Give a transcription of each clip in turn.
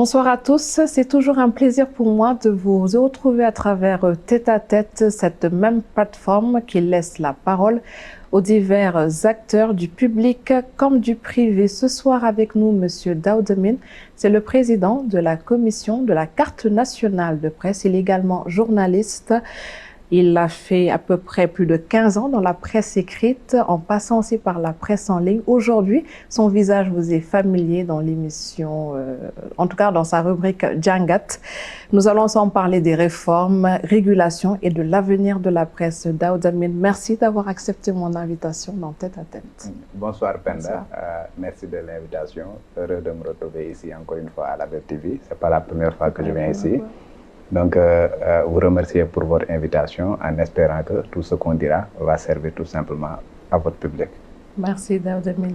Bonsoir à tous, c'est toujours un plaisir pour moi de vous retrouver à travers Tête à Tête, cette même plateforme qui laisse la parole aux divers acteurs du public comme du privé. Ce soir avec nous, Monsieur Daouda Mine, c'est le président de la commission de la carte nationale de presse. Il est également journaliste. Il a fait à peu près plus de 15 ans dans la presse écrite, en passant aussi par la presse en ligne. Aujourd'hui, son visage vous est familier dans l'émission, en tout cas dans sa rubrique Djangat. Nous allons ensemble parler des réformes, régulations et de l'avenir de la presse. Daouda Mine, merci d'avoir accepté mon invitation dans Tête à Tête. Bonsoir Penda, merci de l'invitation. Heureux de me retrouver ici encore une fois à la TV. Ce n'est pas la première fois que je viens ici. Donc, vous remercier pour votre invitation en espérant que tout ce qu'on dira va servir tout simplement à votre public. Merci Daouda Mine.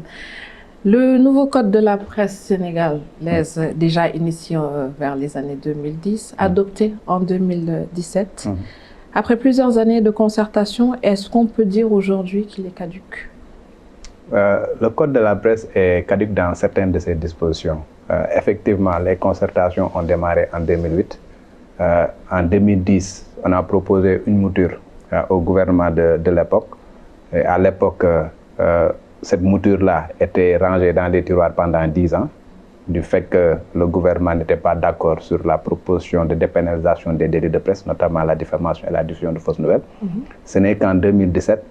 Le nouveau code de la presse sénégalaise, déjà initié vers les années 2010, adopté en 2017. Après plusieurs années de concertation, est-ce qu'on peut dire aujourd'hui qu'il est caduc? Le code de la presse est caduc dans certaines de ses dispositions. Effectivement, les concertations ont démarré en 2008. En 2010, on a proposé une mouture au gouvernement de l'époque. À l'époque, cette mouture-là était rangée dans les tiroirs pendant 10 ans, du fait que le gouvernement n'était pas d'accord sur la proposition de dépénalisation des délits de presse, notamment la diffamation et la diffusion de fausses nouvelles. Ce n'est qu'en 2017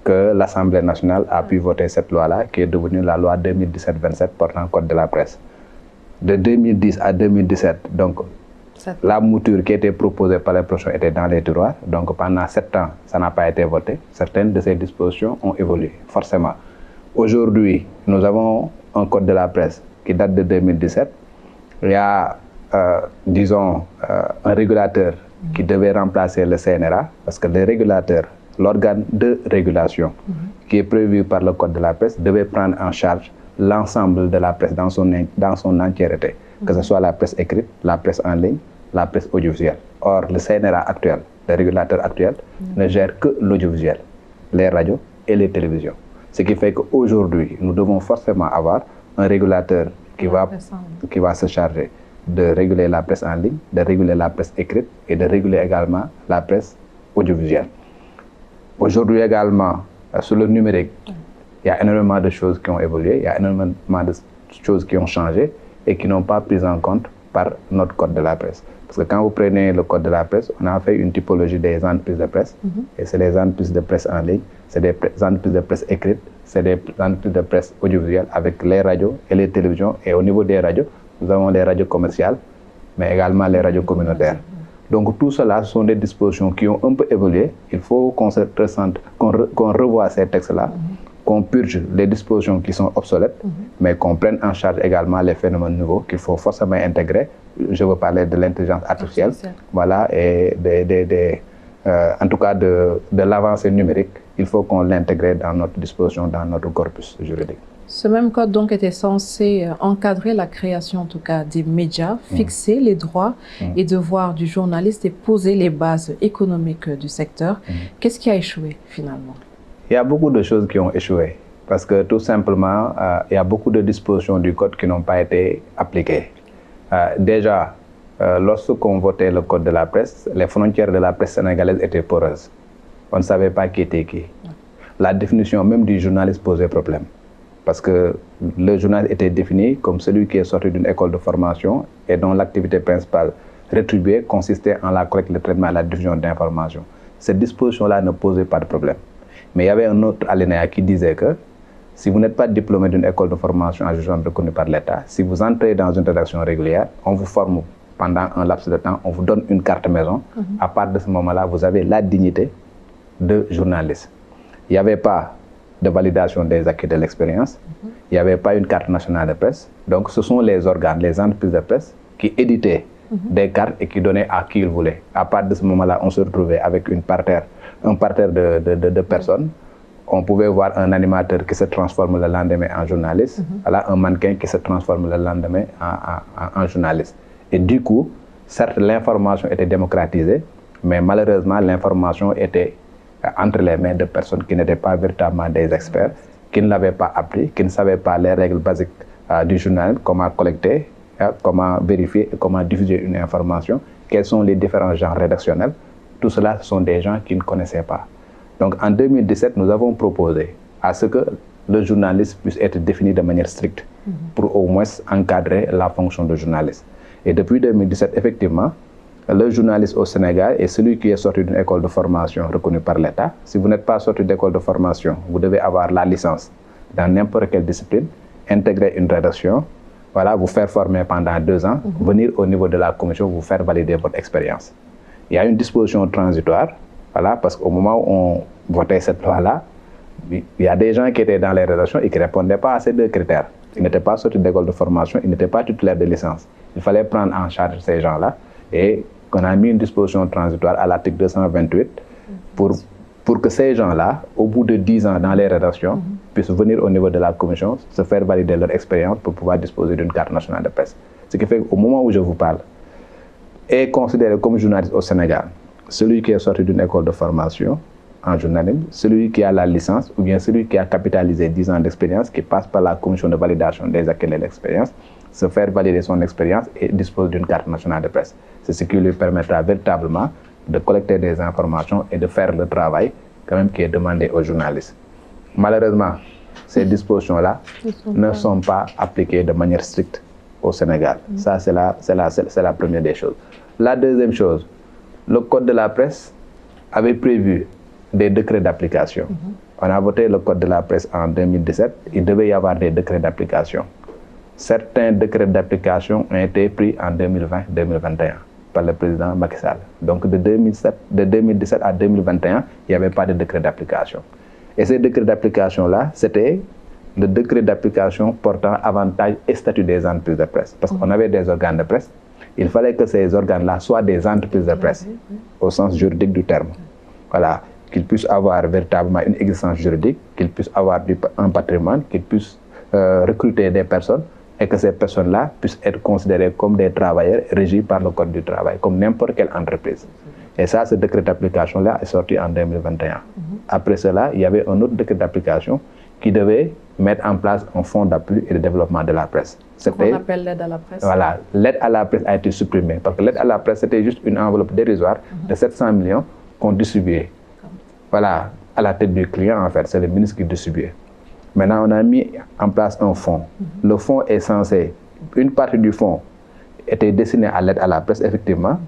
que l'Assemblée nationale a pu voter cette loi-là, qui est devenue la loi 2017-27 portant code de la presse. De 2010 à 2017, donc, la mouture qui était proposée par les prochains était dans les tiroirs. Donc pendant 7 ans, ça n'a pas été voté. Certaines de ces dispositions ont évolué, forcément. Aujourd'hui, nous avons un code de la presse qui date de 2017. Il y a, disons, un régulateur qui devait remplacer le CNRA, parce que le régulateur, l'organe de régulation qui est prévu par le code de la presse, devait prendre en charge l'ensemble de la presse dans son entièreté, que ce soit la presse écrite, la presse en ligne, la presse audiovisuelle. Or, le CNRA actuel, le régulateur actuel, ne gère que l'audiovisuel, les radios et les télévisions. Ce qui fait qu'aujourd'hui, nous devons forcément avoir un régulateur qui va se charger de réguler la presse en ligne, de réguler la presse écrite et de réguler également la presse audiovisuelle. Aujourd'hui également, sur le numérique, il y a énormément de choses qui ont évolué, il y a énormément de choses qui ont changé et qui n'ont pas pris en compte par notre code de la presse. Parce que quand vous prenez le code de la presse, on a fait une typologie des entreprises de presse, et c'est les entreprises de presse en ligne, c'est des entreprises de presse écrite, c'est des entreprises de presse audiovisuelle avec les radios et les télévisions. Et au niveau des radios, nous avons les radios commerciales, mais également les radios communautaires. Donc tout cela sont des dispositions qui ont un peu évolué. Il faut qu'on revoie ces textes-là, qu'on purge les dispositions qui sont obsolètes, mais qu'on prenne en charge également les phénomènes nouveaux qu'il faut forcément intégrer. Je veux parler de l'intelligence artificielle, voilà, et en tout cas de l'avancée numérique. Il faut qu'on l'intègre dans notre disposition, dans notre corpus juridique. Ce même code donc était censé encadrer la création en tout cas des médias, fixer les droits et devoirs du journaliste et poser les bases économiques du secteur. Qu'est-ce qui a échoué finalement? Il y a beaucoup de choses qui ont échoué parce que tout simplement, il y a beaucoup de dispositions du code qui n'ont pas été appliquées. Déjà, lorsqu'on votait le code de la presse, les frontières de la presse sénégalaise étaient poreuses. On ne savait pas qui était qui. La définition même du journaliste posait problème parce que le journaliste était défini comme celui qui est sorti d'une école de formation et dont l'activité principale rétribuée consistait en la collecte, le traitement et la diffusion d'informations. Cette disposition-là ne posait pas de problème. Mais il y avait un autre alinéa qui disait que si vous n'êtes pas diplômé d'une école de formation en jugeant reconnue par l'État, si vous entrez dans une rédaction régulière, on vous forme pendant un laps de temps, on vous donne une carte maison. À partir de ce moment-là, vous avez la dignité de journaliste. Il n'y avait pas de validation des acquis de l'expérience, il n'y avait pas une carte nationale de presse. Donc ce sont les organes, les entreprises de presse qui éditaient des cartes et qui donnaient à qui ils voulaient. À partir de ce moment-là, on se retrouvait avec un parterre de personnes. On pouvait voir un animateur qui se transforme le lendemain en journaliste, voilà, un mannequin qui se transforme le lendemain en journaliste. Et du coup, certes, l'information était démocratisée, mais malheureusement, l'information était entre les mains de personnes qui n'étaient pas véritablement des experts, qui ne l'avaient pas appris, qui ne savaient pas les règles basiques du journal, comment collecter, comment vérifier et comment diffuser une information, quels sont les différents genres rédactionnels. Tout cela, ce sont des gens qui ne connaissaient pas. Donc en 2017, nous avons proposé à ce que le journaliste puisse être défini de manière stricte pour au moins encadrer la fonction de journaliste. Et depuis 2017, effectivement, le journaliste au Sénégal est celui qui est sorti d'une école de formation reconnue par l'État. Si vous n'êtes pas sorti d'école de formation, vous devez avoir la licence dans n'importe quelle discipline, intégrer une rédaction, voilà, vous faire former pendant 2 ans, venir au niveau de la commission, vous faire valider votre expérience. Il y a une disposition transitoire, voilà, parce qu'au moment où on votait cette loi-là, il y a des gens qui étaient dans les rédactions et qui ne répondaient pas à ces 2 critères. Ils n'étaient pas sortis d'école de formation, ils n'étaient pas titulaires de licence. Il fallait prendre en charge ces gens-là et qu'on a mis une disposition transitoire à l'article 228 pour que ces gens-là, au bout de 10 ans dans les rédactions, puissent venir au niveau de la commission, se faire valider leur expérience pour pouvoir disposer d'une carte nationale de presse. Ce qui fait qu'au moment où je vous parle, est considéré comme journaliste au Sénégal celui qui est sorti d'une école de formation en journalisme, celui qui a la licence ou bien celui qui a capitalisé 10 ans d'expérience, qui passe par la commission de validation des acquis de l'expérience, se faire valider son expérience et dispose d'une carte nationale de presse. C'est ce qui lui permettra véritablement de collecter des informations et de faire le travail quand même qui est demandé aux journalistes. Malheureusement, ces dispositions-là ne sont pas appliquées de manière stricte au Sénégal. Ça, c'est la première des choses. La deuxième chose, le Code de la presse avait prévu des décrets d'application. On a voté le Code de la presse en 2017. Il devait y avoir des décrets d'application. Certains décrets d'application ont été pris en 2020-2021 par le président Macky Sall. Donc de 2017 à 2021, il n'y avait pas de décret d'application. Et ces décrets d'application-là, c'était le décret d'application portant avantages et statut des entreprises de presse. Parce qu'on avait des organes de presse. Il fallait que ces organes-là soient des entreprises de presse, au sens juridique du terme. Voilà, qu'ils puissent avoir véritablement une existence juridique, qu'ils puissent avoir un patrimoine, qu'ils puissent recruter des personnes et que ces personnes-là puissent être considérées comme des travailleurs régis par le Code du travail, comme n'importe quelle entreprise. Et ça, ce décret d'application-là est sorti en 2021. Après cela, il y avait un autre décret d'application qui devait mettre en place un fonds d'appui et de développement de la presse. On appelle l'aide à la presse. Voilà, l'aide à la presse a été supprimée parce que l'aide à la presse, c'était juste une enveloppe dérisoire de 700 millions qu'on distribuait. Voilà, à la tête du client, en fait, c'est le ministre qui distribuait. Maintenant, on a mis en place un fonds. Le fonds est censé, une partie du fonds était destinée à l'aide à la presse, effectivement.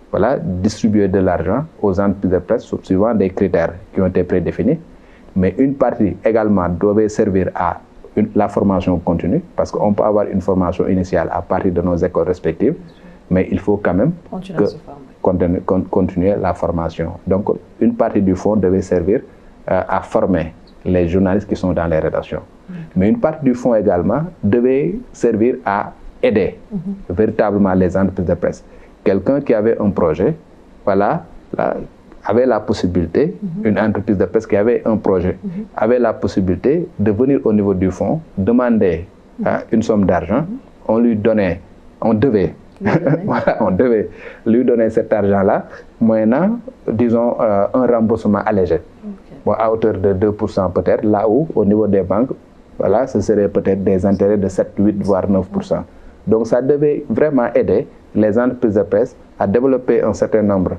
Voilà, distribuer de l'argent aux entreprises de presse suivant des critères qui ont été prédéfinis. Mais une partie également devait servir à la formation continue, parce qu'on peut avoir une formation initiale à partir de nos écoles respectives, mais il faut quand même continuer la formation. Donc, une partie du fonds devait servir à former les journalistes qui sont dans les rédactions. Mais une partie du fonds également devait servir à aider véritablement les entreprises de presse. Quelqu'un qui avait un projet, voilà, avait la possibilité, une entreprise de presse qui avait un projet, avait la possibilité de venir au niveau du fonds, demander une somme d'argent, on devait lui donner cet argent-là, moyennant, disons, un remboursement allégé, bon, à hauteur de 2% peut-être, là où, au niveau des banques, voilà, ce serait peut-être des intérêts de 7, 8, voire 9%. Donc ça devait vraiment aider les entreprises de presse à développer un certain nombre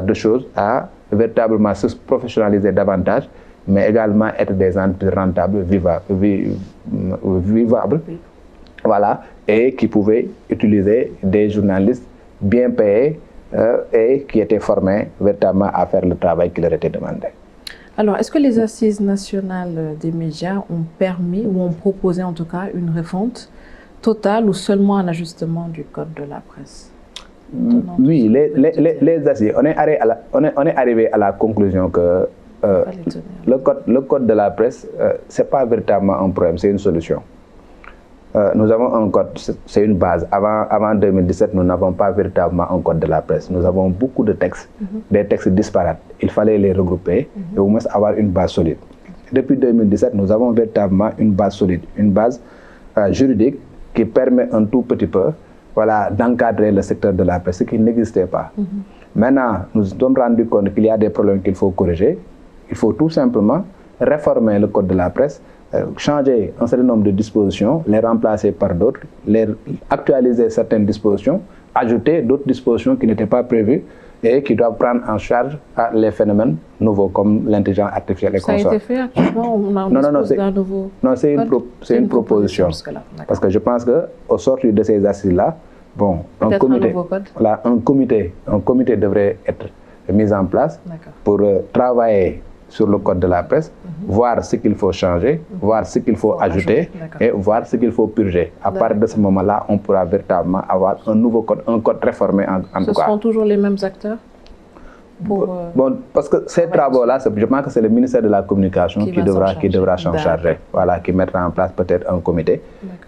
de choses, à véritablement se professionnaliser davantage, mais également être des entreprises rentables, vivables, voilà, et qui pouvaient utiliser des journalistes bien payés et qui étaient formés véritablement à faire le travail qui leur était demandé. Alors, est-ce que les assises nationales des médias ont permis ou ont proposé en tout cas une refonte totale ou seulement un ajustement du code de la presse? Oui, les assises, on est arrivé à la conclusion que le code de la presse, ce n'est pas véritablement un problème, c'est une solution. Nous avons un code, c'est une base. Avant 2017, nous n'avons pas véritablement un code de la presse. Nous avons beaucoup de textes, des textes disparates. Il fallait les regrouper et au moins avoir une base solide. Depuis 2017, nous avons véritablement une base solide, une base juridique qui permet un tout petit peu, voilà, d'encadrer le secteur de la presse, ce qui n'existait pas. Maintenant, nous nous sommes rendus compte qu'il y a des problèmes qu'il faut corriger. Il faut tout simplement réformer le code de la presse changer un certain nombre de dispositions, les remplacer par d'autres, actualiser certaines dispositions, ajouter d'autres dispositions qui n'étaient pas prévues et qui doivent prendre en charge les phénomènes nouveaux comme l'intelligence artificielle et consorts. Ça a été fait actuellement, on a un nouveau... Non, c'est une proposition. Parce que je pense qu'au sortir de ces assises-là, bon, un comité devrait être mis en place pour travailler sur le code de la presse, voir ce qu'il faut changer, voir ce qu'il faut ajouter et voir ce qu'il faut purger. À partir de ce moment-là, on pourra véritablement avoir un nouveau code, un code réformé en tout cas. Ce seront toujours les mêmes acteurs Bon, parce que ces travaux-là, je pense que c'est le ministère de la Communication qui devra s'en charger. Voilà, qui mettra en place peut-être un comité.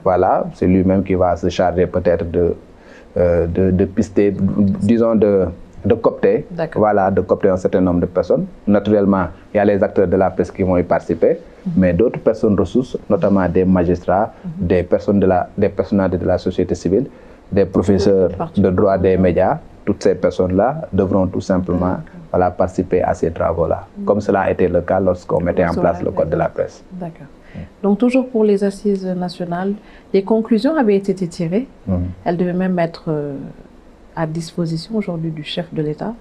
Voilà, c'est lui-même qui va se charger peut-être de pister, disons de coopter, voilà, de coopter un certain nombre de personnes. Naturellement, il y a les acteurs de la presse qui vont y participer, mais d'autres personnes ressources, notamment des magistrats, des personnalités de la société civile, des professeurs de droit des médias, toutes ces personnes-là devront tout simplement voilà, participer à ces travaux-là, comme cela a été le cas lorsqu'on mettait en place le code de la presse. D'accord. Donc toujours pour les assises nationales, les conclusions avaient été tirées, elles devaient même être à disposition aujourd'hui du chef de l'État,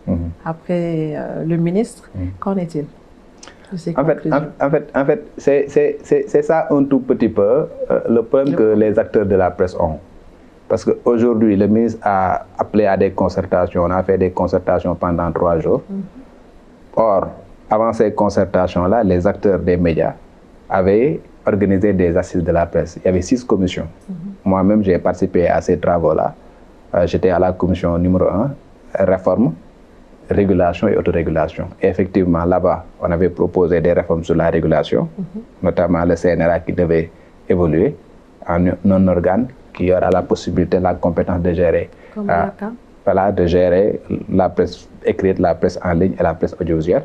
après le ministre. Qu'en est-il de ces conclusions? En fait c'est ça un tout petit peu le problème que les acteurs de la presse ont. Parce qu'aujourd'hui, le ministre a appelé à des concertations, on a fait des concertations pendant 3 jours. Or, avant ces concertations-là, les acteurs des médias avaient organisé des assises de la presse. Il y avait 6 commissions. Moi-même, j'ai participé à ces travaux-là. J'étais à la commission numéro 1, réforme, régulation et autorégulation. Et effectivement, là-bas, on avait proposé des réformes sur la régulation, notamment le CNRA qui devait évoluer en un organe qui aura la possibilité, la compétence de gérer, voilà, de gérer la presse écrite, la presse en ligne et la presse audiovisuelle.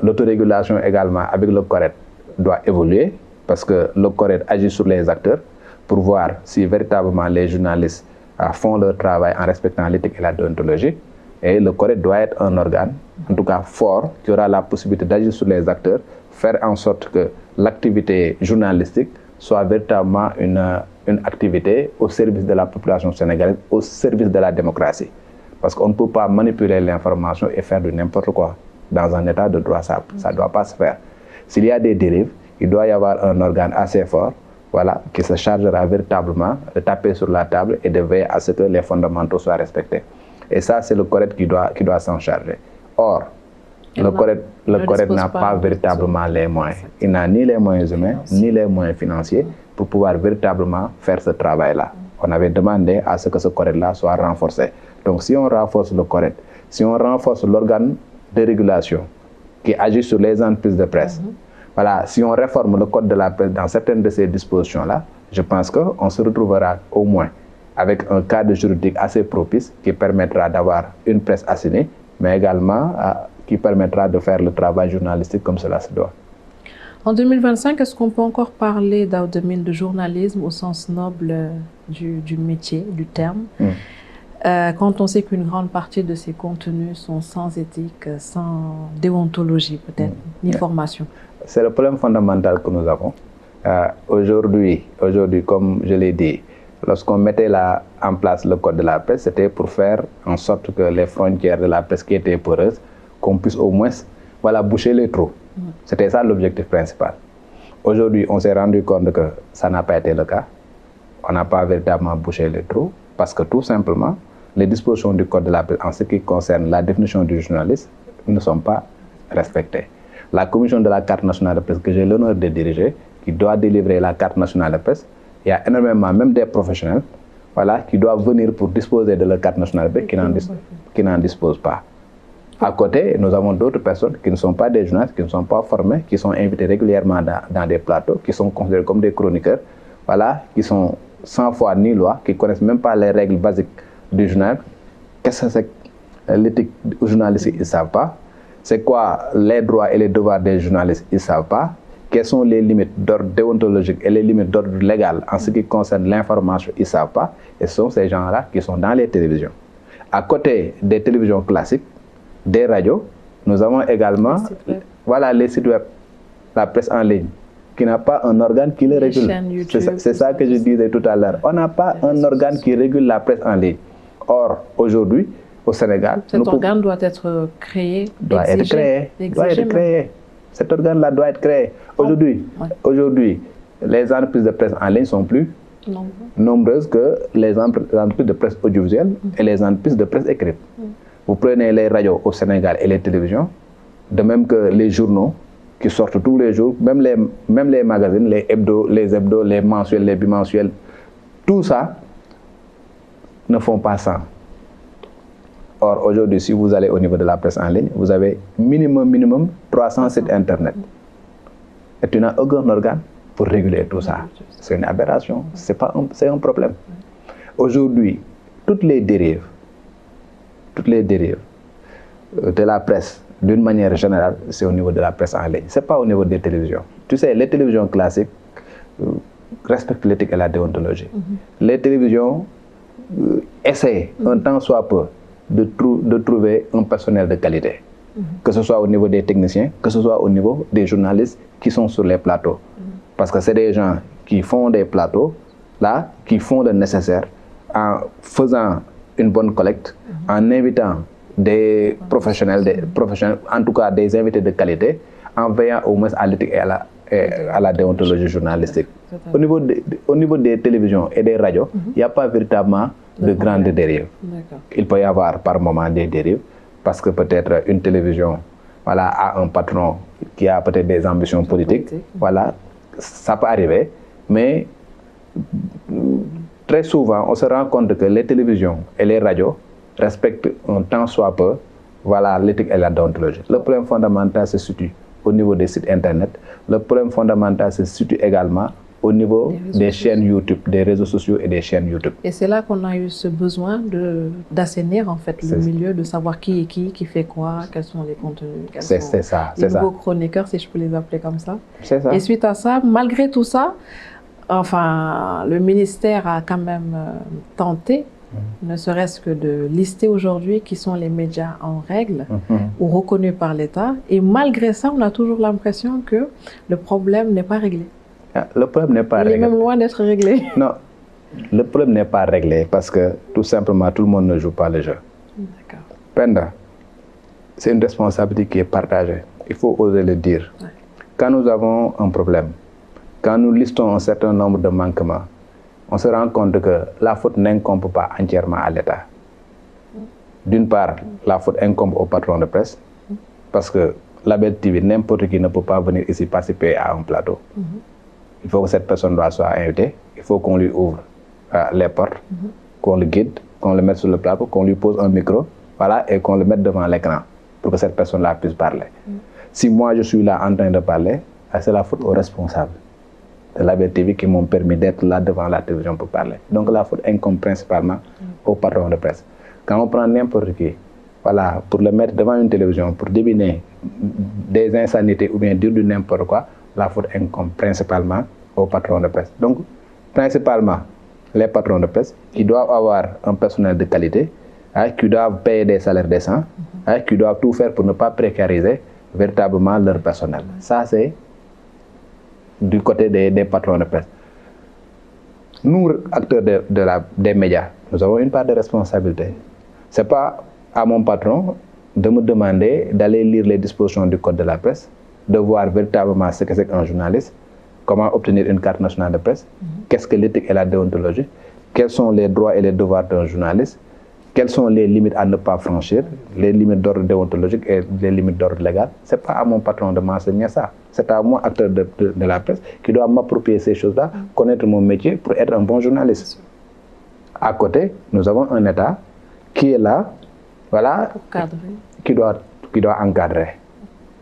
L'autorégulation également, avec le CORED, doit évoluer parce que le CORED agit sur les acteurs pour voir si véritablement les journalistes font leur travail en respectant l'éthique et la déontologie. Et le CORED doit être un organe, en tout cas fort, qui aura la possibilité d'agir sur les acteurs, faire en sorte que l'activité journalistique soit véritablement une activité au service de la population sénégalaise, au service de la démocratie. Parce qu'on ne peut pas manipuler l'information et faire de n'importe quoi. Dans un état de droit, ça ne doit pas se faire. S'il y a des dérives, il doit y avoir un organe assez fort, voilà, qui se chargera véritablement de taper sur la table et de veiller à ce que les fondamentaux soient respectés. Et ça, c'est le CORED qui doit s'en charger. Or, le CORED n'a pas véritablement les moyens. Il n'a ni les moyens humains, ni les moyens financiers pour pouvoir véritablement faire ce travail-là. On avait demandé à ce que ce CORED-là soit renforcé. Donc, si on renforce le CORED, si on renforce l'organe de régulation qui agit sur les entreprises de presse, voilà, si on réforme le code de la presse dans certaines de ces dispositions-là, je pense qu'on se retrouvera au moins avec un cadre juridique assez propice qui permettra d'avoir une presse assignée, mais également qui permettra de faire le travail journalistique comme cela se doit. En 2025, est-ce qu'on peut encore parler d'un domaine de journalisme au sens noble du métier, du terme, quand on sait qu'une grande partie de ces contenus sont sans éthique, sans déontologie peut-être, ni formation? C'est le problème fondamental que nous avons. Aujourd'hui, comme je l'ai dit, lorsqu'on mettait en place le code de la presse, c'était pour faire en sorte que les frontières de la presse qui étaient poreuses, qu'on puisse au moins voilà, boucher les trous. C'était ça l'objectif principal. Aujourd'hui, on s'est rendu compte que ça n'a pas été le cas. On n'a pas véritablement bouché les trous parce que tout simplement, les dispositions du code de la presse en ce qui concerne la définition du journaliste ne sont pas respectées. La commission de la carte nationale de presse que j'ai l'honneur de diriger, qui doit délivrer la carte nationale de presse, il y a énormément, même des professionnels, voilà, qui doivent venir pour disposer de la carte nationale de presse qui n'en disposent pas. À côté, nous avons d'autres personnes qui ne sont pas des journalistes, qui ne sont pas formés, qui sont invités régulièrement dans des plateaux, qui sont considérés comme des chroniqueurs, voilà, qui sont sans foi ni loi, qui ne connaissent même pas les règles basiques du journal. Qu'est-ce que c'est que l'éthique journalistique, ils ne savent pas. C'est quoi les droits et les devoirs des journalistes, ils ne savent pas. Quelles sont les limites d'ordre déontologique et les limites d'ordre légal en ce qui concerne l'information, ils ne savent pas. Et ce sont ces gens-là qui sont dans les télévisions. À côté des télévisions classiques, des radios, nous avons également voilà, les sites web, la presse en ligne. qui n'a pas un organe qui le régule. C'est ça que je disais tout à l'heure. On n'a pas un organe qui régule la presse en ligne. Or, aujourd'hui, au Sénégal... Cet organe doit être créé, doit être créé. Cet organe-là doit être créé. Aujourd'hui, les entreprises de presse en ligne sont plus nombreuses que les entreprises de presse audiovisuelle et les entreprises de presse écrite. Vous prenez les radios au Sénégal et les télévisions, de même que les journaux qui sortent tous les jours, même les magazines, les hebdos, les mensuels, les bimensuels, tout ça ne font pas ça. Or, aujourd'hui, si vous allez au niveau de la presse en ligne, vous avez minimum 300 sites Internet. Et tu n'as aucun organe pour réguler tout ça. C'est une aberration, c'est un problème. Aujourd'hui, toutes les dérives de la presse, d'une manière générale, c'est au niveau de la presse en ligne. Ce n'est pas au niveau des télévisions. Tu sais, les télévisions classiques respectent l'éthique et la déontologie. Les télévisions essayent, un temps soit peu, de trouver un personnel de qualité. Que ce soit au niveau des techniciens, que ce soit au niveau des journalistes qui sont sur les plateaux. Parce que c'est des gens qui font des plateaux, là, qui font le nécessaire en faisant une bonne collecte, en invitant des professionnels, en tout cas des invités de qualité, en veillant au moins à l'éthique et à la déontologie journalistique. Au niveau des télévisions et des radios, il n'y a pas véritablement de grandes dérives. Il peut y avoir par moment des dérives, parce que peut-être une télévision a un patron qui a peut-être des ambitions politiques. Voilà, ça peut arriver, mais très souvent, on se rend compte que les télévisions et les radios respectent un tant soit peu l'éthique et la déontologie. Le problème fondamental se situe au niveau des sites Internet. Le problème fondamental se situe également au niveau des chaînes YouTube, des réseaux sociaux et des chaînes YouTube. Et c'est là qu'on a eu ce besoin d'assainir en fait le milieu, de savoir qui est qui fait quoi, quels sont les contenus, quels sont les nouveaux chroniqueurs, si je peux les appeler comme ça. Et suite à ça, malgré tout ça, enfin, le ministère a quand même tenté, ne serait-ce que de lister aujourd'hui qui sont les médias en règle ou reconnus par l'État. Et malgré ça, on a toujours l'impression que le problème n'est pas réglé. Le problème n'est pas réglé. Il est même loin d'être réglé. Non, le problème n'est pas réglé parce que tout simplement, tout le monde ne joue pas le jeu. D'accord. Penda, c'est une responsabilité qui est partagée. Il faut oser le dire. Quand nous avons un problème, quand nous listons un certain nombre de manquements, on se rend compte que la faute n'incombe pas entièrement à l'État. D'une part, la faute incombe au patron de presse, parce que Label TV, n'importe qui ne peut pas venir ici participer à un plateau. Il faut que cette personne soit invitée, il faut qu'on lui ouvre les portes, qu'on le guide, qu'on le mette sur le plateau, qu'on lui pose un micro, et qu'on le mette devant l'écran pour que cette personne-là puisse parler. Si moi je suis là en train de parler, c'est la faute aux responsables de Label TV qui m'ont permis d'être là devant la télévision pour parler. Donc la faute incombe principalement au patron de presse. Quand on prend n'importe qui, pour le mettre devant une télévision, pour deviner des insanités ou bien dire du n'importe quoi, la faute incombe principalement aux patrons de presse. Donc, principalement, les patrons de presse qui doivent avoir un personnel de qualité, qui doivent payer des salaires décents, qui doivent tout faire pour ne pas précariser véritablement leur personnel. Ça, c'est du côté des patrons de presse. Nous, acteurs des médias, nous avons une part de responsabilité. Ce n'est pas à mon patron de me demander d'aller lire les dispositions du code de la presse, de voir véritablement ce que c'est qu'un journaliste, comment obtenir une carte nationale de presse, qu'est-ce que l'éthique et la déontologie, quels sont les droits et les devoirs d'un journaliste, quelles sont les limites à ne pas franchir, les limites d'ordre déontologique et les limites d'ordre légal. Ce n'est pas à mon patron de m'enseigner ça. C'est à moi, acteur de la presse, qui doit m'approprier ces choses-là, connaître mon métier pour être un bon journaliste. À côté, nous avons un État qui est là, qui doit encadrer.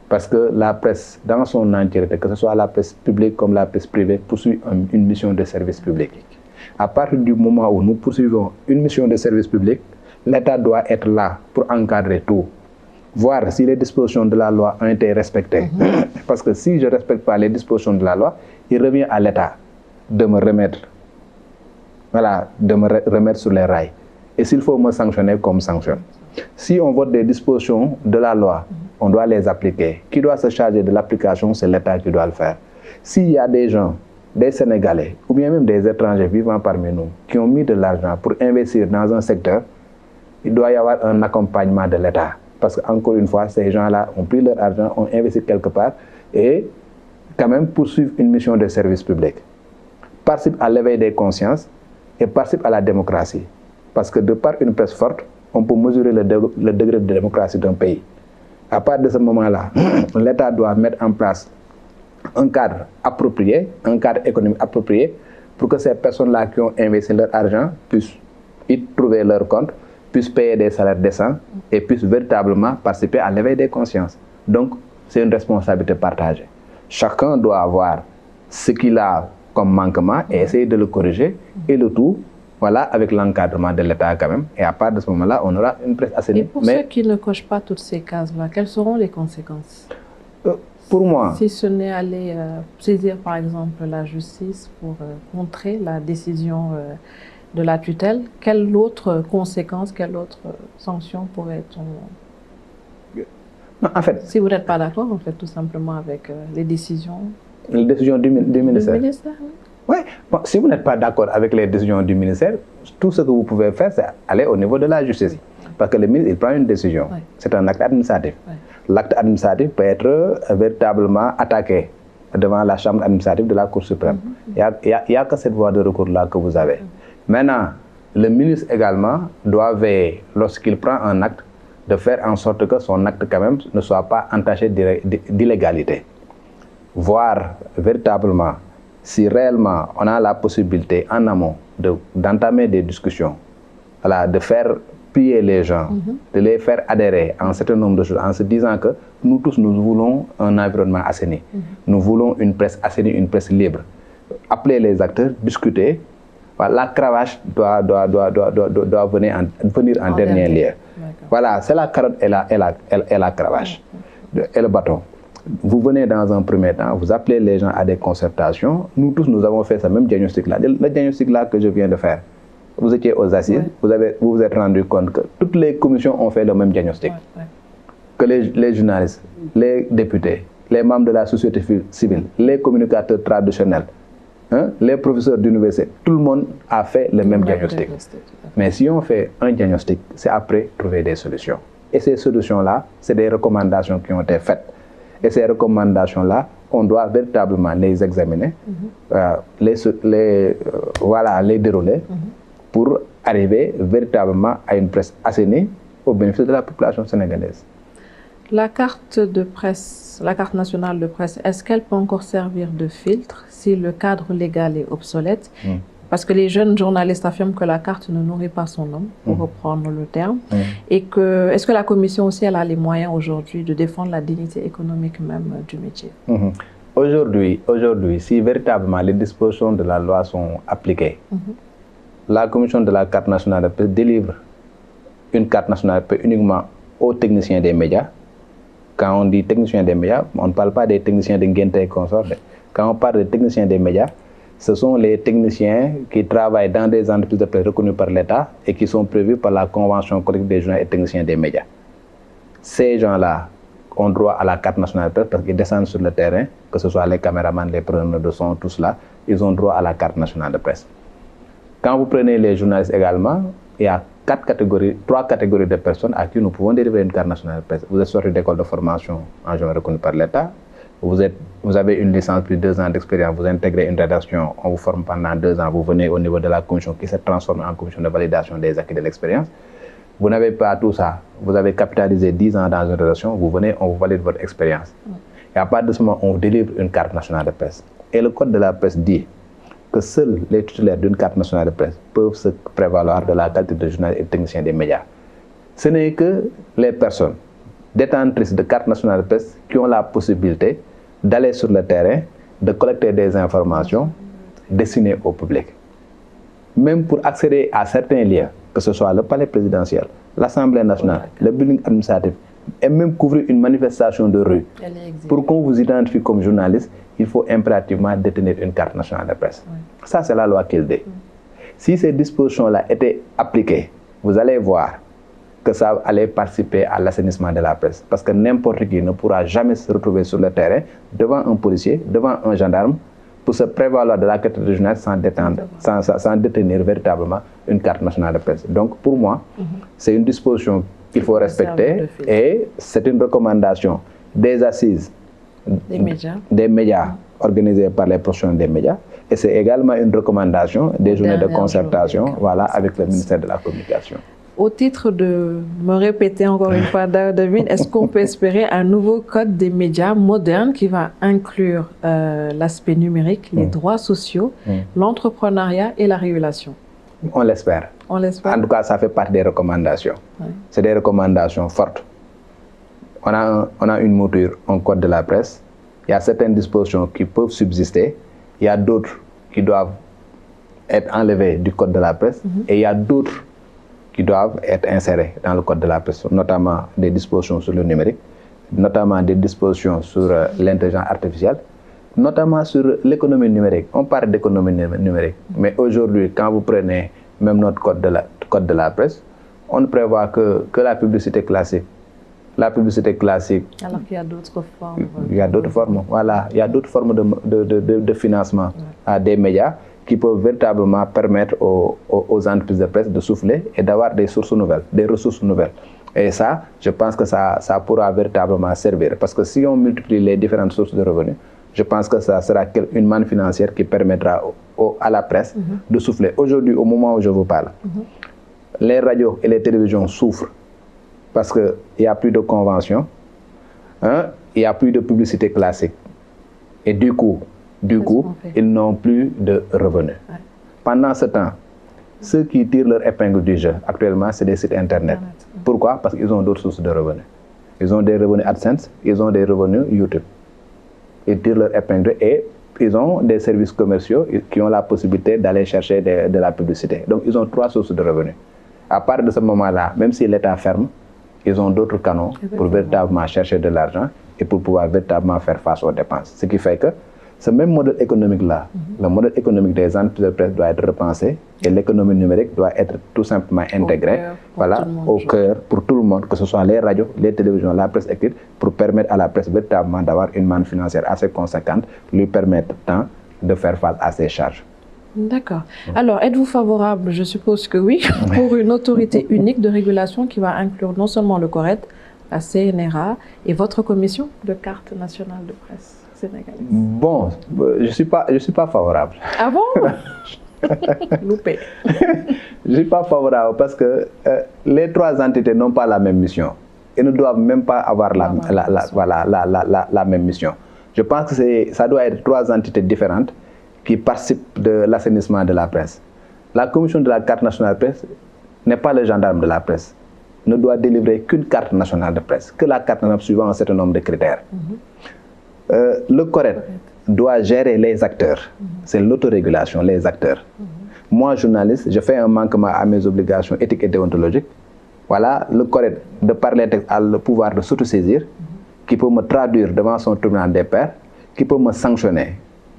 Parce que la presse, dans son entièreté, que ce soit la presse publique comme la presse privée, poursuit une mission de service public. À partir du moment où nous poursuivons une mission de service public, l'État doit être là pour encadrer tout, voir si les dispositions de la loi ont été respectées. Parce que si je ne respecte pas les dispositions de la loi, il revient à l'État de me remettre, sur les rails. Et s'il faut me sanctionner, qu'on me sanctionne. Si on vote des dispositions de la loi, on doit les appliquer. Qui doit se charger de l'application, c'est l'État qui doit le faire. S'il y a des gens, des Sénégalais ou bien même des étrangers vivant parmi nous qui ont mis de l'argent pour investir dans un secteur, il doit y avoir un accompagnement de l'État. Parce qu'encore une fois, ces gens-là ont pris leur argent, ont investi quelque part et quand même poursuivent une mission de service public. Participent à l'éveil des consciences et participent à la démocratie. Parce que de par une presse forte, on peut mesurer le degré de démocratie d'un pays. À partir de ce moment-là, l'État doit mettre en place un cadre approprié, un cadre économique approprié pour que ces personnes-là qui ont investi leur argent puissent y trouver leur compte, puissent payer des salaires décents et puissent véritablement participer à l'éveil des consciences. Donc, c'est une responsabilité partagée. Chacun doit avoir ce qu'il a comme manquement et essayer de le corriger et le tout, voilà, avec l'encadrement de l'État quand même. Et à partir de ce moment-là, on aura une presse assainie. Et pour ceux qui ne cochent pas toutes ces cases-là, quelles seront les conséquences? Pour moi, si ce n'est aller saisir par exemple la justice pour contrer la décision de la tutelle, quelle autre conséquence, quelle autre sanction pourrait-on... Non, en fait, si vous n'êtes pas d'accord, en fait, tout simplement avec les décisions... Les décisions du ministère. Du ministère, oui. Oui, bon, si vous n'êtes pas d'accord avec les décisions du ministère, tout ce que vous pouvez faire, c'est aller au niveau de la justice. Parce que le ministre, il prend une décision. Oui. C'est un acte administratif. Oui. L'acte administratif peut être véritablement attaqué devant la chambre administrative de la Cour suprême. Il n'y a que cette voie de recours-là que vous avez. Maintenant, le ministre également doit veiller, lorsqu'il prend un acte, de faire en sorte que son acte quand même ne soit pas entaché d'illégalité. Voir véritablement si réellement on a la possibilité en amont d'entamer des discussions, voilà, de faire plier les gens, de les faire adhérer à un certain nombre de choses en se disant que nous tous, nous voulons un environnement assaini. Nous voulons une presse assainie, une presse libre. Appeler les acteurs, discuter. Voilà, la cravache doit venir en dernier lieu. Voilà, c'est la carotte et la cravache et le bâton. Vous venez dans un premier temps, vous appelez les gens à des concertations. Nous tous, nous avons fait ce même diagnostic-là. Le diagnostic-là que je viens de faire. Vous étiez aux assises, vous vous êtes rendu compte que toutes les commissions ont fait le même diagnostic. Que les journalistes, les députés, les membres de la société civile, les communicateurs traditionnels, les professeurs d'université, tout le monde a fait le même diagnostic. Mais si on fait un diagnostic, c'est après trouver des solutions. Et ces solutions-là, c'est des recommandations qui ont été faites. Et ces recommandations-là, on doit véritablement les examiner, les dérouler pour arriver véritablement à une presse assainie au bénéfice de la population sénégalaise. La carte de presse, la carte nationale de presse, est-ce qu'elle peut encore servir de filtre si le cadre légal est obsolète? Parce que les jeunes journalistes affirment que la carte ne nourrit pas son homme, pour reprendre le terme. Et que, est-ce que la Commission aussi, elle a les moyens aujourd'hui de défendre la dignité économique même du métier? Aujourd'hui, si véritablement les dispositions de la loi sont appliquées, la Commission de la carte nationale de presse délivre une carte nationale de presse uniquement aux techniciens des médias. Quand on dit techniciens des médias, on ne parle pas des techniciens de Nguente et consorts. Quand on parle des techniciens des médias, ce sont les techniciens qui travaillent dans des entreprises de presse reconnues par l'État et qui sont prévus par la Convention collective des journalistes et techniciens des médias. Ces gens-là ont droit à la carte nationale de presse parce qu'ils descendent sur le terrain, que ce soit les caméramans, les preneurs de son, tout cela, ils ont droit à la carte nationale de presse. Quand vous prenez les journalistes également, il y a trois catégories de personnes à qui nous pouvons délivrer une carte nationale de presse. Vous êtes sorti d'école de formation en journalisme reconnue par l'État. Vous avez une licence plus de 2 ans d'expérience, vous intégrez une rédaction, on vous forme pendant 2 ans, vous venez au niveau de la commission qui se transforme en commission de validation des acquis de l'expérience. Vous n'avez pas tout ça, vous avez capitalisé 10 ans dans une rédaction, vous venez, on vous valide votre expérience. Et à partir de ce moment, on vous délivre une carte nationale de presse. Et le code de la presse dit que seuls les titulaires d'une carte nationale de presse peuvent se prévaloir de la qualité de journaliste et technicien des médias. Ce n'est que les personnes détentrices de carte nationale de presse qui ont la possibilité d'aller sur le terrain, de collecter des informations destinées au public. Même pour accéder à certains lieux, que ce soit le palais présidentiel, l'Assemblée nationale, le building administratif, et même couvrir une manifestation de rue. Pour qu'on vous identifie comme journaliste, il faut impérativement détenir une carte nationale de presse. Ça, c'est la loi qu'il dit. Si ces dispositions-là étaient appliquées, vous allez voir que ça allait participer à l'assainissement de la presse. Parce que n'importe qui ne pourra jamais se retrouver sur le terrain devant un policier, devant un gendarme, pour se prévaloir de la carte de journaliste sans détenir véritablement une carte nationale de presse. Donc pour moi, c'est une disposition qu'il faut respecter et c'est une recommandation des assises des médias organisées par les professionnels des médias et c'est également une recommandation des journées de concertation avec le ministère de la Communication. Au titre de me répéter encore une fois, David, est-ce qu'on peut espérer un nouveau code des médias moderne qui va inclure l'aspect numérique, les droits sociaux, l'entrepreneuriat et la régulation? On l'espère. On l'espère. En tout cas, ça fait partie des recommandations. C'est des recommandations fortes. On a une mouture, un code de la presse. Il y a certaines dispositions qui peuvent subsister. Il y a d'autres qui doivent être enlevées du code de la presse. Et il y a d'autres qui doivent être insérés dans le code de la presse, notamment des dispositions sur le numérique, notamment des dispositions sur l'intelligence artificielle, notamment sur l'économie numérique. On parle d'économie numérique, mais aujourd'hui, quand vous prenez même notre code de la presse, on ne prévoit que la publicité classique. La publicité classique. Alors qu'il y a d'autres formes. Il y a d'autres formes, voilà. Il y a d'autres formes de financement à des médias qui peuvent véritablement permettre aux entreprises de presse de souffler et d'avoir des sources nouvelles, des ressources nouvelles. Et ça, je pense que ça pourra véritablement servir. Parce que si on multiplie les différentes sources de revenus, je pense que ça sera une manne financière qui permettra à la presse de souffler. Aujourd'hui, au moment où je vous parle, les radios et les télévisions souffrent parce qu'il n'y a plus de conventions, il n'y a plus de publicité classique. Et du coup, ils n'ont plus de revenus. Pendant ce temps, ceux qui tirent leur épingle du jeu actuellement, c'est des sites internet. Pourquoi? Parce qu'ils ont d'autres sources de revenus. Ils ont des revenus AdSense, ils ont des revenus YouTube. Ils tirent leur épingle et ils ont des services commerciaux qui ont la possibilité d'aller chercher de la publicité. Donc ils ont 3 sources de revenus. À partir de ce moment-là, même si l'État ferme, ils ont d'autres canaux pour véritablement chercher de l'argent et pour pouvoir véritablement faire face aux dépenses. Ce qui fait que ce même modèle économique-là, le modèle économique des entreprises de presse doit être repensé et l'économie numérique doit être tout simplement intégrée au cœur pour tout le monde, que ce soit les radios, les télévisions, la presse écrite, pour permettre à la presse véritablement d'avoir une manne financière assez conséquente, lui permettant de faire face à ses charges. D'accord. Alors, êtes-vous favorable, je suppose que oui, pour une autorité unique de régulation qui va inclure non seulement le CORED, la CNRA et votre commission de carte nationale de presse sénégalaise? Bon, je suis pas favorable. Ah bon? Loupé. Je ne suis pas favorable parce que les 3 entités n'ont pas la même mission et ne doivent même pas avoir la même mission. Je pense que ça doit être 3 entités différentes qui participent de l'assainissement de la presse. La commission de la carte nationale de presse n'est pas le gendarme de la presse, ne doit délivrer qu'une carte nationale de presse, que la carte nationale suivant un certain nombre de critères. Le CORED doit gérer les acteurs, c'est l'autorégulation, les acteurs. Moi, journaliste, je fais un manquement à mes obligations éthiques et déontologiques. Voilà, le CORED, de par les textes, a le pouvoir de s'autosaisir, qui peut me traduire devant son tribunal des pairs, qui peut me sanctionner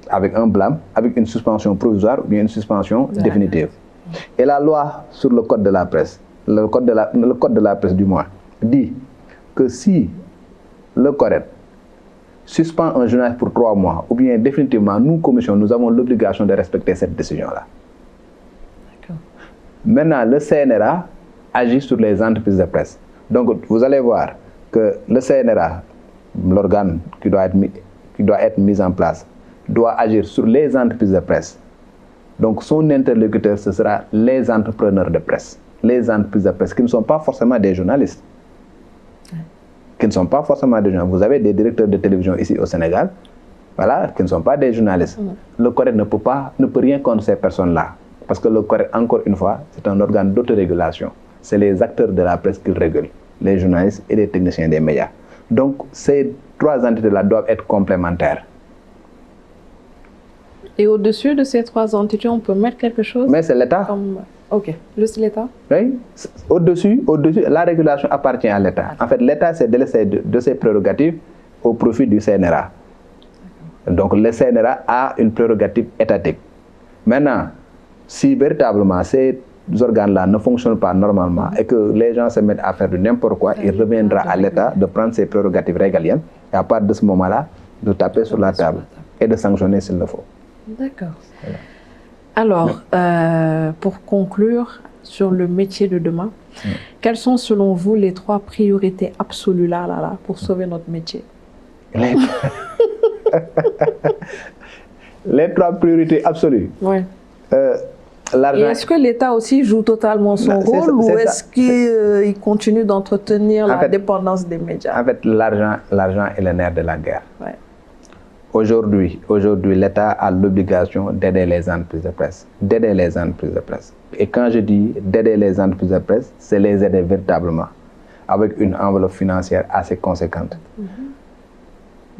avec un blâme, avec une suspension provisoire ou bien une suspension définitive. Et la loi sur le code de la presse, le code de la presse du moins, dit que si le CORED suspend un journaliste pour 3 mois, ou bien définitivement, nous, commission, nous avons l'obligation de respecter cette décision-là. Maintenant, le CNRA agit sur les entreprises de presse. Donc, vous allez voir que le CNRA, l'organe qui doit être mis en place, doit agir sur les entreprises de presse. Donc, son interlocuteur, ce sera les entrepreneurs de presse, les entreprises de presse qui ne sont pas forcément des journalistes. Qui ne sont pas forcément des journalistes. Vous avez des directeurs de télévision ici au Sénégal, voilà, qui ne sont pas des journalistes. Le CORED ne peut rien contre ces personnes-là. Parce que le CORED, encore une fois, c'est un organe d'autorégulation. C'est les acteurs de la presse qui régulent, les journalistes et les techniciens des médias. Donc, ces 3 entités-là doivent être complémentaires. Et au-dessus de ces 3 entités, on peut mettre quelque chose? Mais c'est l'État. Ok, juste l'État? Oui, au-dessus, la régulation appartient à l'État. En fait, l'État s'est délaissé de ses prérogatives au profit du CNRA. Donc, le CNRA a une prérogative étatique. Maintenant, si véritablement ces organes-là ne fonctionnent pas normalement et que les gens se mettent à faire de n'importe quoi, il reviendra à l'État de prendre ses prérogatives régaliennes et à partir de ce moment-là, de taper sur la table et de sanctionner s'il le faut. D'accord. Voilà. Alors, pour conclure sur le métier de demain, quelles sont selon vous les 3 priorités absolues là, pour sauver notre métier? Les 3 priorités absolues. Oui. Et est-ce que l'État aussi joue totalement son rôle ou est-ce qu'il continue d'entretenir la dépendance des médias? En fait, l'argent est le nerf de la guerre. Ouais. Aujourd'hui, l'État a l'obligation d'aider les entreprises de presse. D'aider les entreprises de presse. Et quand je dis d'aider les entreprises de presse, c'est les aider véritablement avec une enveloppe financière assez conséquente.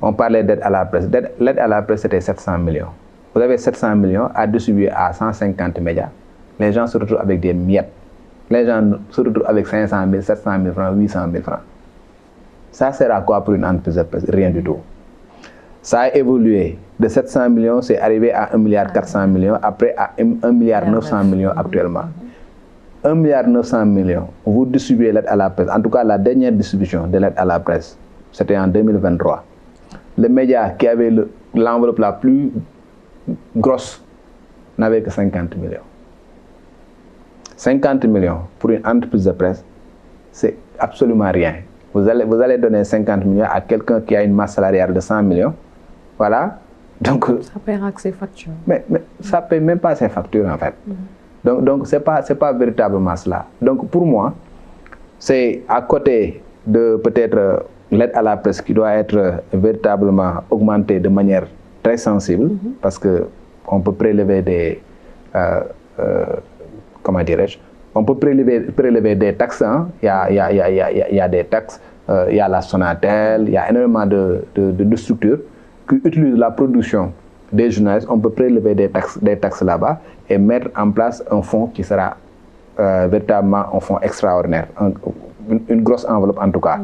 On parlait d'aide à la presse. L'aide à la presse, c'était 700 millions. Vous avez 700 millions à distribuer à 150 médias. Les gens se retrouvent avec des miettes. Les gens se retrouvent avec 500 000, 700 000 francs, 800 000 francs. Ça sert à quoi pour une entreprise de presse? Rien du tout. Ça a évolué. De 700 millions, c'est arrivé à 1 milliard 400 millions, après à 1 milliard 900 millions actuellement. 1 milliard 900 millions, vous distribuez l'aide à la presse. En tout cas, la dernière distribution de l'aide à la presse, c'était en 2023. Le média qui avait l'enveloppe la plus grosse n'avait que 50 millions. 50 millions pour une entreprise de presse, c'est absolument rien. Vous allez donner 50 millions à quelqu'un qui a une masse salariale de 100 millions. Voilà. Donc, ça paiera que ses factures. Mais ça ne paye même pas ses factures en fait. Donc ce n'est pas véritablement cela. Donc pour moi, c'est à côté de peut-être l'aide à la presse qui doit être véritablement augmentée de manière très sensible, parce qu'on peut prélever des, comment dirais-je, on peut prélever des taxes. Hein. Il y a des taxes, il y a la Sonatel, il y a énormément de structures qui utilisent la production des journalistes. On peut prélever des taxes là-bas et mettre en place un fonds qui sera véritablement un fonds extraordinaire, une grosse enveloppe en tout cas.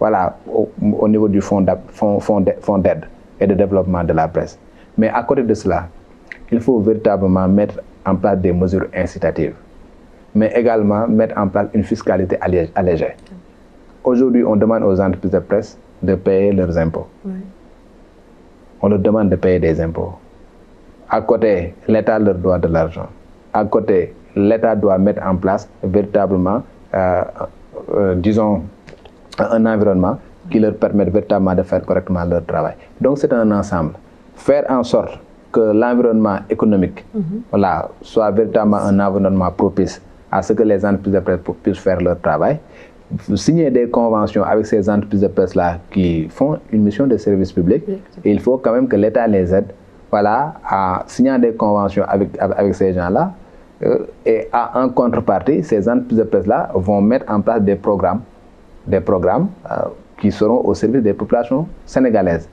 Voilà, au niveau du fonds d'aide et de développement de la presse. Mais à côté de cela, il faut véritablement mettre en place des mesures incitatives, mais également mettre en place une fiscalité allégée. Aujourd'hui, on demande aux entreprises de presse de payer leurs impôts. Oui. On leur demande de payer des impôts. À côté, l'État leur doit de l'argent. À côté, l'État doit mettre en place véritablement, disons, un environnement qui leur permette véritablement de faire correctement leur travail. Donc c'est un ensemble. Faire en sorte que l'environnement économique voilà, soit véritablement un environnement propice à ce que les entreprises de presse puissent faire leur travail. Signer des conventions avec ces entreprises de presse-là qui font une mission de service public. Et il faut quand même que l'État les aide voilà, à signer des conventions avec ces gens-là. Et en contrepartie, ces entreprises de presse-là vont mettre en place des programmes qui seront au service des populations sénégalaises.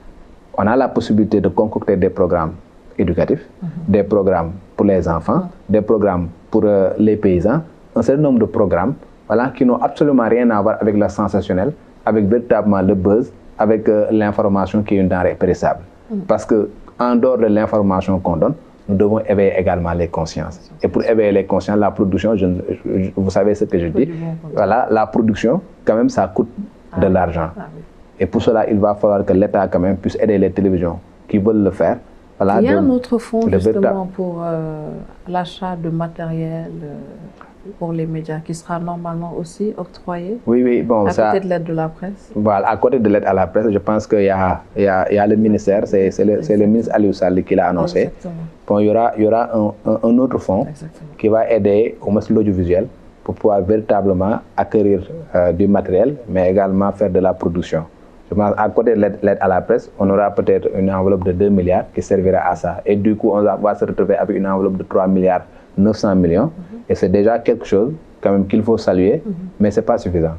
On a la possibilité de concocter des programmes éducatifs, des programmes pour les enfants, des programmes pour les paysans, un certain nombre de programmes voilà, qui n'ont absolument rien à voir avec le sensationnel, avec véritablement le buzz, avec l'information qui est une denrée périssable. Parce qu'en dehors de l'information qu'on donne, nous devons éveiller également les consciences. Et pour éveiller les consciences, la production, vous savez ce que je dis, voilà, la production, quand même, ça coûte de l'argent. Et pour cela, il va falloir que l'État quand même puisse aider les télévisions qui veulent le faire. Voilà, il y a un autre fonds justement pour l'achat de matériel pour les médias qui sera normalement aussi octroyé. Oui, bon, à côté de l'aide de la presse. Voilà, à côté de l'aide à la presse, je pense qu'il y a le ministère, c'est le ministre Aliou Sall qui l'a annoncé. Exactement. Bon, il y aura un autre fonds qui va aider au moins l'audiovisuel pour pouvoir véritablement acquérir du matériel, mais également faire de la production. Je pense à côté de l'aide à la presse, on aura peut-être une enveloppe de 2 milliards qui servira à ça. Et du coup, on va se retrouver avec une enveloppe de 3 milliards 900 millions. Et c'est déjà quelque chose quand même qu'il faut saluer, mais ce n'est pas suffisant.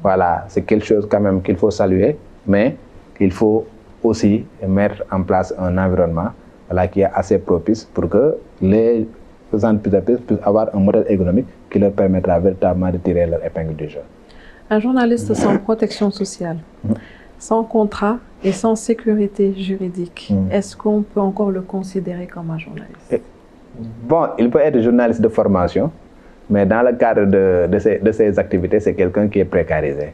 Voilà, c'est quelque chose quand même qu'il faut saluer, mais il faut aussi mettre en place un environnement voilà, qui est assez propice pour que les entreprises puissent avoir un modèle économique qui leur permettra véritablement de tirer leur épingle du jeu. Un journaliste sans protection sociale, sans contrat et sans sécurité juridique, est-ce qu'on peut encore le considérer comme un journaliste? Bon, il peut être journaliste de formation, Mais dans le cadre de ces activités, c'est quelqu'un qui est précarisé.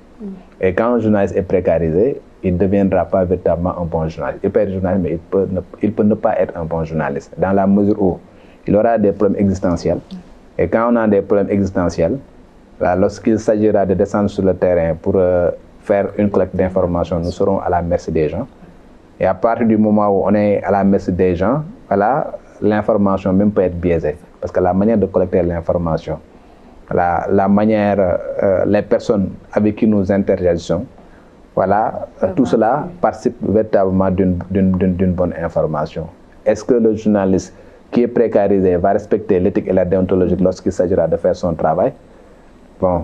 Et quand un journaliste est précarisé, il ne deviendra pas véritablement un bon journaliste. Il peut être journaliste, mais il peut ne pas être un bon journaliste, dans la mesure où il aura des problèmes existentiels. Et quand on a des problèmes existentiels, lorsqu'il s'agira de descendre sur le terrain pour faire une collecte d'informations, nous serons à la merci des gens. Et à partir du moment où on est à la merci des gens, voilà, l'information même peut être biaisée. Parce que la manière de collecter l'information, la manière, les personnes avec qui nous interagissons, voilà, tout cela participe véritablement d'une bonne information. Est-ce que le journaliste qui est précarisé va respecter l'éthique et la déontologie lorsqu'il s'agira de faire son travail? Bon,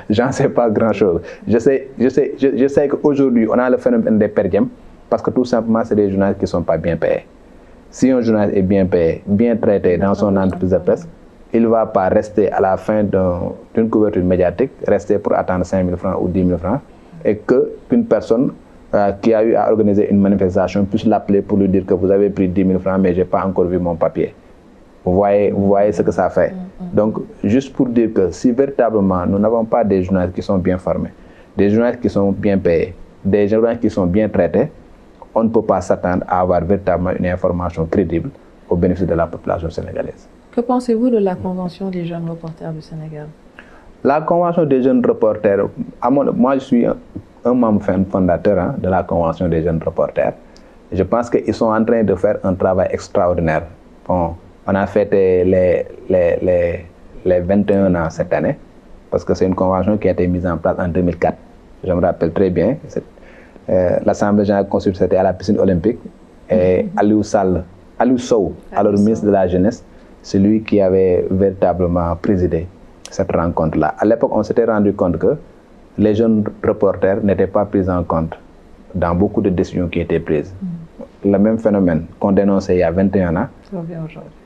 j'en sais pas grand-chose. Je sais qu'aujourd'hui, on a le phénomène des perdièmes parce que tout simplement, c'est des journalistes qui ne sont pas bien payés. Si un journaliste est bien payé, bien traité dans son entreprise de presse, il ne va pas rester à la fin d'une couverture médiatique, rester pour attendre 5 000 francs ou 10 000 francs, et qu'une personne qui a eu à organiser une manifestation puisse l'appeler pour lui dire que vous avez pris 10 000 francs, mais je n'ai pas encore vu mon papier. Vous voyez ce que ça fait. Donc, juste pour dire que si véritablement nous n'avons pas des journalistes qui sont bien formés, des journalistes qui sont bien payés, des journalistes qui sont bien traités, on ne peut pas s'attendre à avoir véritablement une information crédible au bénéfice de la population sénégalaise. Que pensez-vous de la Convention des jeunes reporters du Sénégal? La Convention des jeunes reporters, moi je suis un membre fondateur de la Convention des jeunes reporters. Je pense qu'ils sont en train de faire un travail extraordinaire. Bon, on a fêté les 21 ans cette année, parce que c'est une convention qui a été mise en place en 2004. Je me rappelle très bien. L'Assemblée générale constituée, c'était à la piscine olympique. Et Aliou Sow, alors ministre de la Jeunesse, c'est lui qui avait véritablement présidé cette rencontre-là. À l'époque, on s'était rendu compte que les jeunes reporters n'étaient pas pris en compte dans beaucoup de décisions qui étaient prises. Le même phénomène qu'on dénonçait il y a 21 ans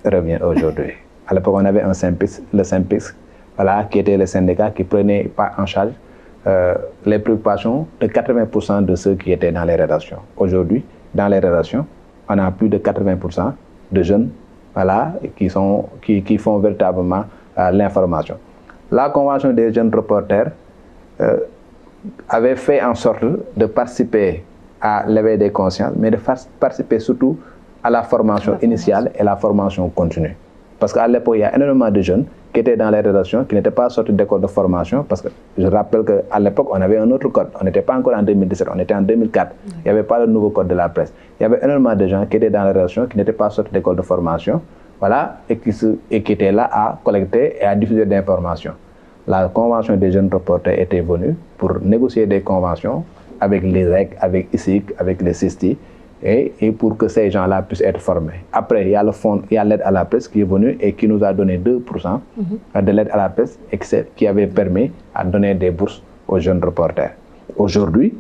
revient aujourd'hui. À l'époque, on avait le SYNPICS, voilà, qui était le syndicat qui prenait pas en charge les préoccupations de 80% de ceux qui étaient dans les rédactions. Aujourd'hui, dans les rédactions, on a plus de 80% de jeunes, voilà, qui font véritablement l'information. La Convention des jeunes reporters avait fait en sorte de participer à l'éveil des consciences, mais de participer surtout à la formation initiale et la formation continue. Parce qu'à l'époque, il y a énormément de jeunes qui étaient dans les rédactions, qui n'étaient pas sortis d'école de formation, parce que je rappelle qu'à l'époque, on avait un autre code. On n'était pas encore en 2017, on était en 2004. Il n'y avait pas le nouveau code de la presse. Il y avait énormément de gens qui étaient dans les rédactions, qui n'étaient pas sortis d'école de formation, voilà, et qui étaient là à collecter et à diffuser des informations. La Convention des jeunes reporters était venue pour négocier des conventions avec les REC, avec ISIC, avec les CISTI, et pour que ces gens-là puissent être formés. Après, il y a le fonds, il y a l'aide à la presse qui est venue et qui nous a donné 2% de l'aide à la presse et qui avait permis à donner des bourses aux jeunes reporters. Aujourd'hui,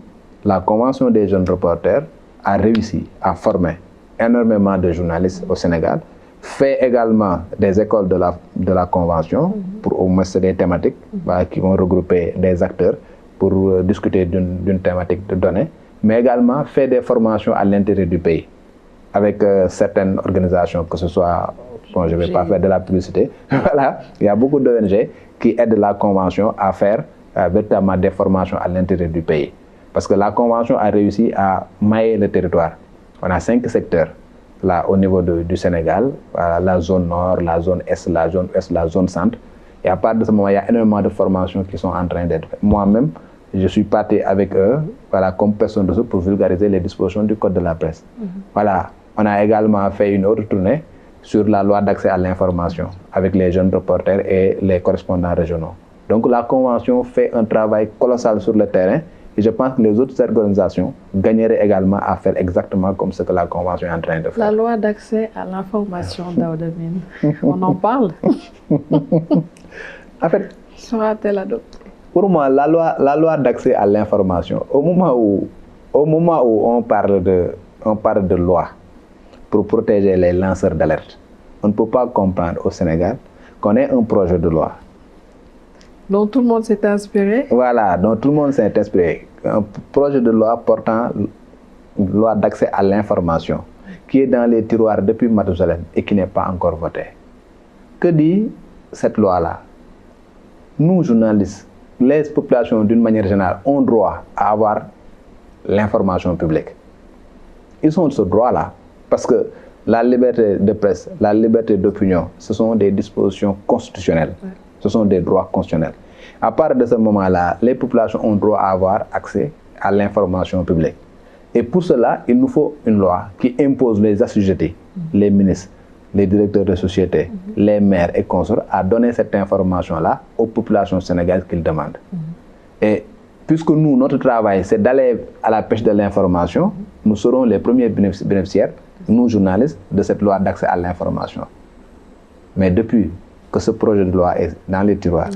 la Convention des jeunes reporters a réussi à former énormément de journalistes au Sénégal, fait également des écoles de la Convention pour au moins des thématiques qui vont regrouper des acteurs pour discuter d'une thématique de données, mais également fait des formations à l'intérieur du pays avec certaines organisations, que ce soit, bon, je ne vais pas faire de la publicité, voilà, il y a beaucoup d'ONG qui aident la Convention à faire véritablement des formations à l'intérieur du pays. Parce que la Convention a réussi à mailler le territoire. On a 5 secteurs là au niveau du Sénégal, la zone nord, la zone est, la zone ouest, la zone centre. Et à partir de ce moment, il y a énormément de formations qui sont en train d'être faites. Moi-même, je suis parti avec eux, voilà, comme personne de ressources pour vulgariser les dispositions du Code de la presse. Voilà, on a également fait une autre tournée sur la loi d'accès à l'information avec les jeunes reporters et les correspondants régionaux. Donc la Convention fait un travail colossal sur le terrain et je pense que les autres organisations gagneraient également à faire exactement comme ce que la Convention est en train de faire. La loi d'accès à l'information, Daouda Mine, on en parle? En fait, sera-t-elle adoptée? Pour moi, la loi d'accès à l'information, au moment où on parle de loi pour protéger les lanceurs d'alerte, on ne peut pas comprendre au Sénégal qu'on ait un projet de loi dont tout le monde s'est inspiré. Voilà, dont tout le monde s'est inspiré. Un projet de loi portant loi d'accès à l'information qui est dans les tiroirs depuis Mathusalem et qui n'est pas encore voté. que dit cette loi-là? Nous, journalistes, les populations d'une manière générale ont droit à avoir l'information publique. Ils ont ce droit-là parce que la liberté de presse, la liberté d'opinion, ce sont des dispositions constitutionnelles. Ouais. Ce sont des droits constitutionnels. À partir de ce moment-là, les populations ont droit à avoir accès à l'information publique. Et pour cela, il nous faut une loi qui impose les assujettis, les ministres, les directeurs de société, les maires et consorts à donner cette information-là aux populations sénégalaises qu'ils demandent. Et puisque nous, notre travail, c'est d'aller à la pêche de l'information, nous serons les premiers bénéficiaires, nous journalistes, de cette loi d'accès à l'information. Mais depuis que ce projet de loi est dans les tiroirs,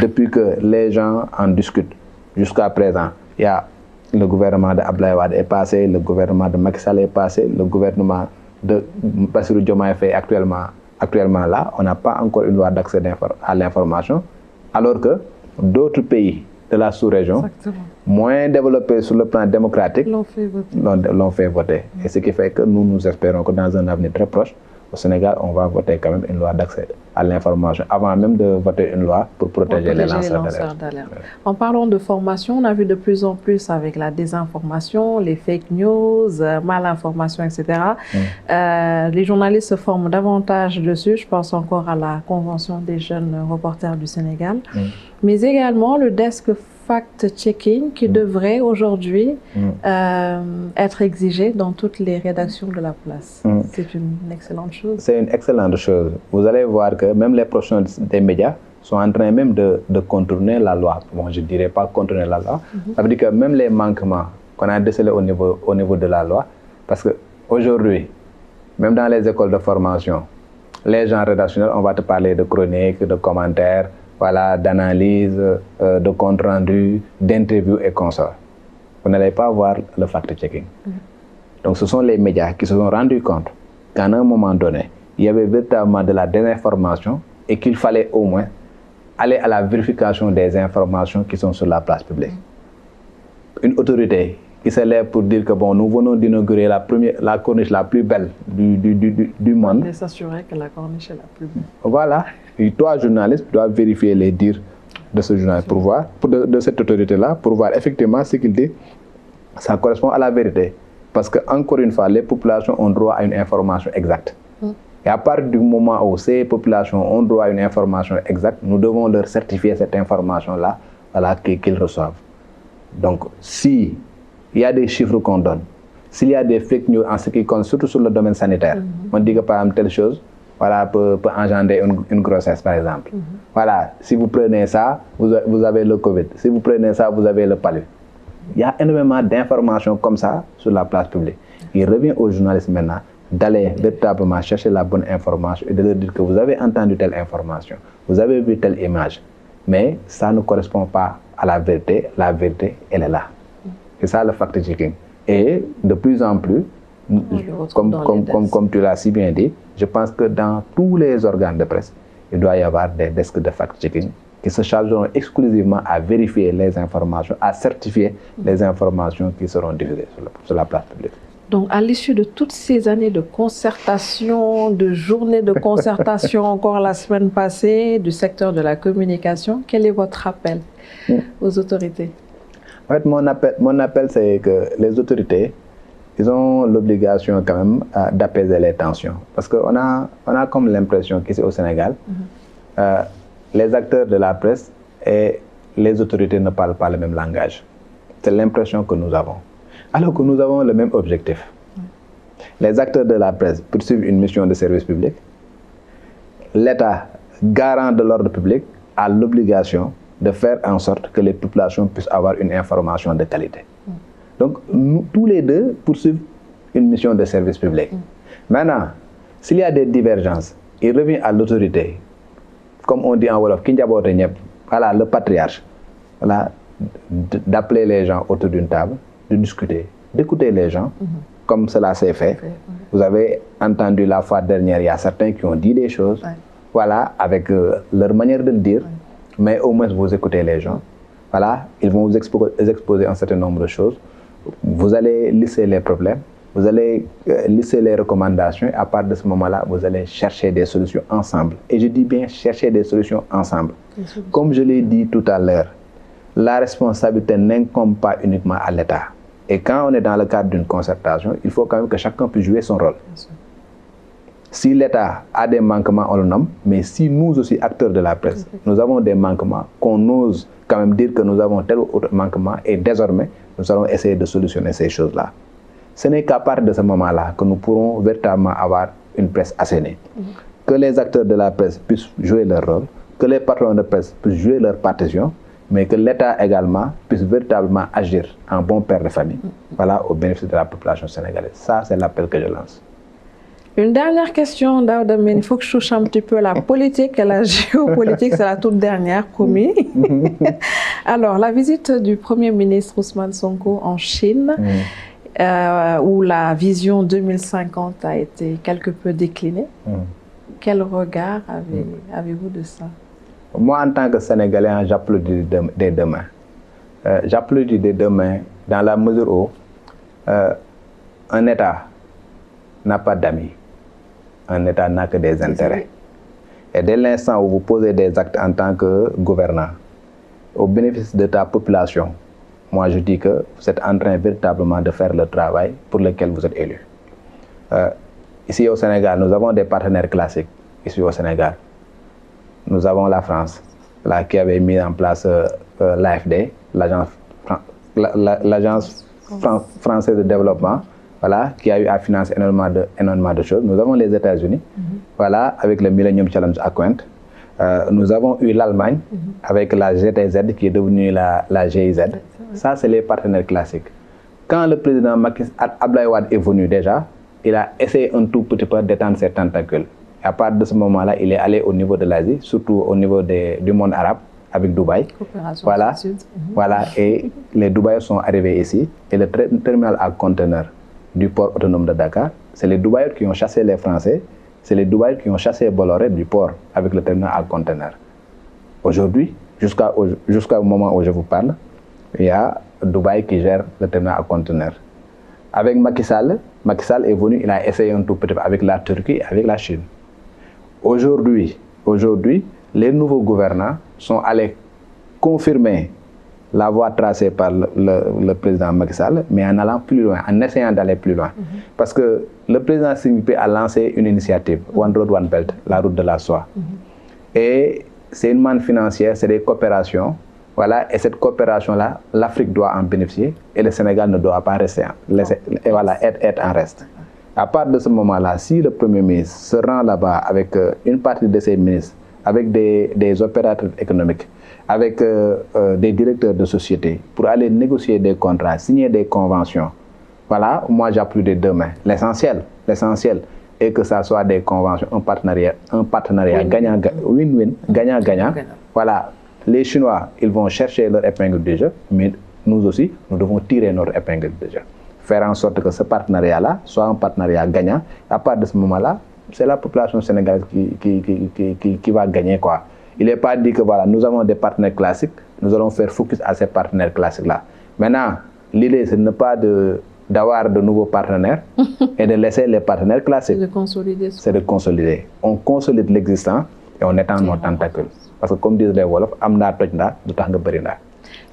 depuis que les gens en discutent jusqu'à présent, il y a le gouvernement d'Abdoulaye Wade est passé, le gouvernement de Macky Sall est passé, le gouvernement de Bassirou Diomaye Faye actuellement là, on n'a pas encore une loi d'accès à l'information, alors que d'autres pays de la sous-région, moins développés sur le plan démocratique, l'ont fait voter. Et ce qui fait que nous espérons que dans un avenir très proche, au Sénégal, on va voter quand même une loi d'accès à l'information, avant même de voter une loi pour protéger les lanceurs d'alerte. En parlant de formation, on a vu de plus en plus avec la désinformation, les fake news, malinformation, etc. Les journalistes se forment davantage dessus. Je pense encore à la Convention des jeunes reporters du Sénégal. Mais également le desk fact-checking qui devrait aujourd'hui être exigé dans toutes les rédactions de la place. C'est une excellente chose. C'est une excellente chose. Vous allez voir que même les professionnels des médias sont en train même de contourner la loi. Bon, je ne dirais pas contourner la loi. Ça veut dire que même les manquements qu'on a décelés au niveau de la loi, parce qu'aujourd'hui, même dans les écoles de formation, les gens rédactionnels, on va te parler de chroniques, de commentaires, voilà, d'analyse, de compte rendu, d'interviews et consorts. Vous n'allez pas voir le fact-checking. Donc ce sont les médias qui se sont rendus compte qu'à un moment donné, il y avait véritablement de la désinformation et qu'il fallait au moins aller à la vérification des informations qui sont sur la place publique. Une autorité qui se lève pour dire que bon, nous venons d'inaugurer la corniche la plus belle du monde. On s'assurer que la corniche est la plus belle. Voilà. Et toi, journaliste, dois vérifier les dires de ce journaliste pour voir, de cette autorité-là, pour voir effectivement ce qu'il dit, ça correspond à la vérité. Parce que, encore une fois, les populations ont droit à une information exacte. Et à partir du moment où ces populations ont droit à une information exacte, nous devons leur certifier cette information-là, voilà, qu'ils reçoivent. Donc, si il y a des chiffres qu'on donne, s'il y a des fake news en ce qui compte, surtout sur le domaine sanitaire, on dit que par exemple telle chose, voilà, peut engendrer une grossesse, par exemple. Voilà, si vous prenez ça, vous avez le Covid. Si vous prenez ça, vous avez le palu. Il y a énormément d'informations comme ça sur la place publique. Il revient aux journalistes maintenant d'aller véritablement chercher la bonne information et de leur dire que vous avez entendu telle information, vous avez vu telle image, mais ça ne correspond pas à la vérité. La vérité, elle est là. C'est ça le fact-checking. Et de plus en plus, comme tu l'as si bien dit, je pense que dans tous les organes de presse, il doit y avoir des desks de fact-checking qui se chargeront exclusivement à vérifier les informations, à certifier les informations qui seront diffusées sur la place publique. Donc, à l'issue de toutes ces années de concertation, de journées de concertation, encore la semaine passée, du secteur de la communication, quel est votre appel aux autorités? En fait, mon appel, c'est que les autorités, ils ont l'obligation quand même d'apaiser les tensions. Parce qu'on a comme l'impression qu'ici au Sénégal, les acteurs de la presse et les autorités ne parlent pas le même langage. C'est l'impression que nous avons. Alors que nous avons le même objectif. Les acteurs de la presse poursuivent une mission de service public. L'État, garant de l'ordre public, a l'obligation de faire en sorte que les populations puissent avoir une information de qualité. Donc, nous, tous les deux poursuivent une mission de service public. Maintenant, s'il y a des divergences, il revient à l'autorité, comme on dit en Wolof, voilà, le patriarche, voilà, d'appeler les gens autour d'une table, de discuter, d'écouter les gens, comme cela s'est fait. Vous avez entendu la fois dernière, il y a certains qui ont dit des choses, voilà, avec leur manière de le dire, mais au moins vous écoutez les gens. Voilà, ils vont vous exposer un certain nombre de choses. Vous allez lisser les problèmes, vous allez lister les recommandations et à partir de ce moment-là, vous allez chercher des solutions ensemble. Et je dis bien chercher des solutions ensemble. Comme je l'ai dit tout à l'heure, la responsabilité n'incombe pas uniquement à l'État. Et quand on est dans le cadre d'une concertation, il faut quand même que chacun puisse jouer son rôle. Si l'État a des manquements, on le nomme, mais si nous aussi, acteurs de la presse, nous avons des manquements, qu'on ose quand même dire que nous avons tel ou autre manquement, et désormais, nous allons essayer de solutionner ces choses-là. Ce n'est qu'à partir de ce moment-là que nous pourrons véritablement avoir une presse assainée. Que les acteurs de la presse puissent jouer leur rôle, que les patrons de presse puissent jouer leur partition, mais que l'État également puisse véritablement agir en bon père de famille, voilà, au bénéfice de la population sénégalaise. Ça, c'est l'appel que je lance. Une dernière question, Daouda Mine. Il faut que je touche un petit peu la politique et la géopolitique. C'est la toute dernière, promis. Alors, la visite du Premier ministre Ousmane Sonko en Chine, où la vision 2050 a été quelque peu déclinée. Quel regard avez-vous de ça? Moi, en tant que Sénégalais, j'applaudis des deux mains. J'applaudis des deux mains dans la mesure où un État n'a pas d'amis. Un État n'a que des intérêts. Et dès l'instant où vous posez des actes en tant que gouvernant, au bénéfice de ta population, moi je dis que vous êtes en train véritablement de faire le travail pour lequel vous êtes élu. Ici au Sénégal, nous avons des partenaires classiques. Ici au Sénégal, nous avons la France, là, qui avait mis en place l'AFD, l'Agence française de développement, voilà, qui a eu à financer énormément de choses. Nous avons les États-Unis, voilà, avec le Millennium Challenge Acquaint. Nous avons eu l'Allemagne avec la GTZ qui est devenue la GIZ. Ça, c'est les partenaires classiques. Quand le président Abdoulaye Wade est venu déjà, il a essayé un tout petit peu d'étendre ses tentacules. Et à partir de ce moment-là, il est allé au niveau de l'Asie, surtout au niveau du monde arabe, avec Dubaï. Voilà, voilà, et les Dubaïs sont arrivés ici. Et le terminal à conteneurs du port autonome de Dakar, c'est les Dubaïs qui ont chassé les Français, c'est les Dubaïs qui ont chassé Bolloré du port avec le terminal à conteneurs. Aujourd'hui, jusqu'au moment où je vous parle, il y a Dubaï qui gère le terminal à conteneurs. Avec Macky Sall est venu, il a essayé un tout petit peu avec la Turquie et avec la Chine. Aujourd'hui, les nouveaux gouvernants sont allés confirmer la voie tracée par le président Macky Sall, mais en allant plus loin, en essayant d'aller plus loin. Parce que le président Xi Jinping a lancé une initiative, One Road, One Belt, la route de la soie. Et c'est une manne financière, c'est des coopérations. Voilà, et cette coopération-là, l'Afrique doit en bénéficier et le Sénégal ne doit pas rester, et voilà, être en reste. À partir de ce moment-là, si le Premier ministre se rend là-bas avec une partie de ses ministres, avec des opérateurs économiques, avec des directeurs de société, pour aller négocier des contrats, signer des conventions, voilà, moi j'appuie des deux mains. L'essentiel est que ça soit des conventions, un partenariat gagnant, win-win, gagnant-gagnant. Voilà, les Chinois, ils vont chercher leur épingle du jeu, mais nous aussi, nous devons tirer notre épingle du jeu. Faire en sorte que ce partenariat-là soit un partenariat gagnant. À partir de ce moment-là, c'est la population sénégalaise qui va gagner, quoi. Il n'est pas dit que voilà, nous avons des partenaires classiques, nous allons faire focus à ces partenaires classiques-là. Maintenant, l'idée, ce n'est pas d'avoir de nouveaux partenaires et de laisser les partenaires classiques. C'est de consolider. C'est de consolider. On consolide l'existant et on étend nos tentacules. Parce que comme disent les Wolofs, amna tojna, du tax nga bari na.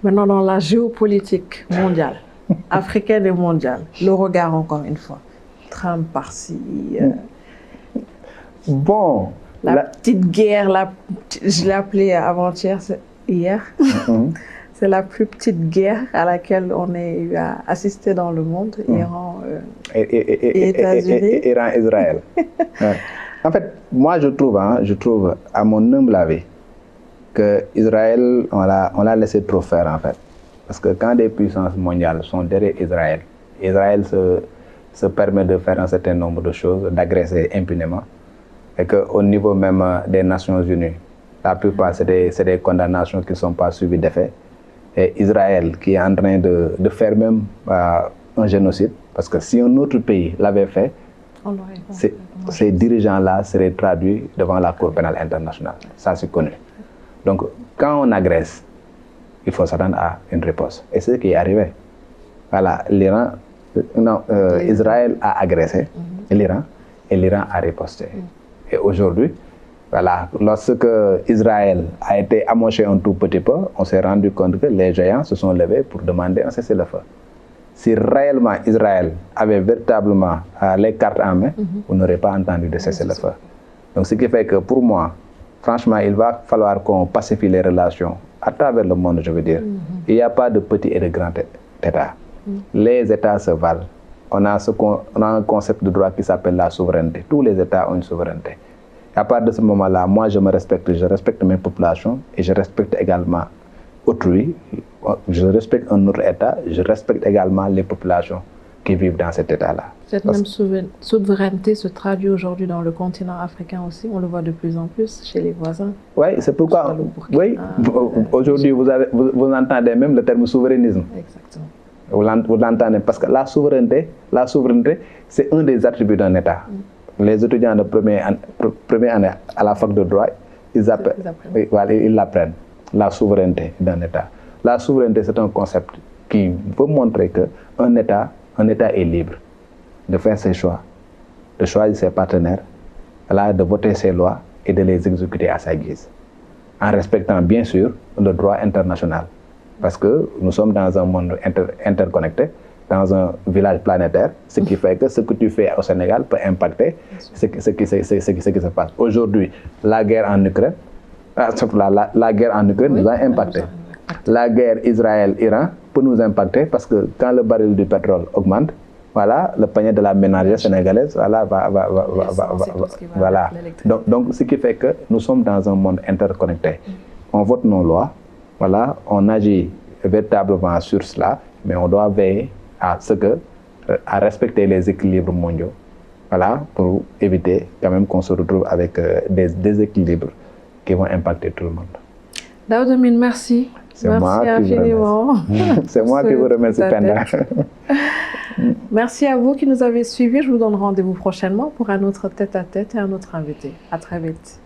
Maintenant, dans la géopolitique mondiale, africaine et mondiale, le regard encore une fois. Trump par-ci. Bon. La petite guerre, je l'ai appelée avant-hier, hier. C'est la plus petite guerre à laquelle on a eu à assister dans le monde, Iran et États-Unis. Iran-Israël. Ouais. En fait, moi je trouve, à mon humble avis, que Israël, on l'a laissé trop faire en fait. Parce que quand des puissances mondiales sont derrière Israël se permet de faire un certain nombre de choses, d'agresser impunément. Et qu'au niveau même des Nations Unies, la plupart c'est des condamnations qui ne sont pas suivies d'effet. Et Israël qui est en train de faire même un génocide, parce que si un autre pays l'avait fait, ces dirigeants-là seraient traduits devant la Cour pénale internationale. Ça c'est connu. Donc quand on agresse, il faut s'attendre à une réponse. Et c'est ce qui est arrivé. Voilà, l'Iran Non, Israël a agressé l'Iran et l'Iran a riposté. Et aujourd'hui, voilà, lorsque Israël a été amoché un tout petit peu, on s'est rendu compte que les géants se sont levés pour demander un cessez-le-feu. Si réellement Israël avait véritablement les cartes en main, on n'aurait pas entendu de cessez-le-feu. Donc ce qui fait que pour moi, franchement, il va falloir qu'on pacifie les relations à travers le monde, je veux dire. Il n'y a pas de petits et de grands États. Les États se valent. On a un concept de droit qui s'appelle la souveraineté. Tous les États ont une souveraineté. À partir de ce moment-là, moi je me respecte, je respecte mes populations et je respecte également autrui. Je respecte un autre État, je respecte également les populations qui vivent dans cet État-là. Cette même souveraineté se traduit aujourd'hui dans le continent africain aussi. On le voit de plus en plus chez les voisins. Oui, c'est pourquoi, oui, aujourd'hui vous entendez même le terme souverainisme. Exactement. Vous l'entendez parce que la souveraineté, c'est un des attributs d'un État. Les étudiants de première année à la fac de droit, ils l'apprennent, la souveraineté d'un État. La souveraineté, c'est un concept qui veut montrer qu'un État est libre de faire ses choix, de choisir ses partenaires, de voter ses lois et de les exécuter à sa guise, en respectant bien sûr le droit international. Parce que nous sommes dans un monde interconnecté, dans un village planétaire, ce qui fait que ce que tu fais au Sénégal peut impacter ce qui se passe. Aujourd'hui, la guerre en Ukraine, la guerre en Ukraine nous a impacté. La guerre Israël-Iran peut nous impacter parce que quand le baril du pétrole augmente, voilà, le panier de la ménagère sénégalaise voilà. Donc, ce qui fait que nous sommes dans un monde interconnecté. On vote nos lois, voilà, on agit véritablement sur cela, mais on doit veiller à respecter les équilibres mondiaux, voilà, pour éviter quand même qu'on se retrouve avec des déséquilibres qui vont impacter tout le monde. Daouda Mine, merci. Merci infiniment. C'est moi qui vous remercie, Penda. Merci à vous qui nous avez suivis. Je vous donne rendez-vous prochainement pour un autre tête-à-tête et un autre invité. À très vite.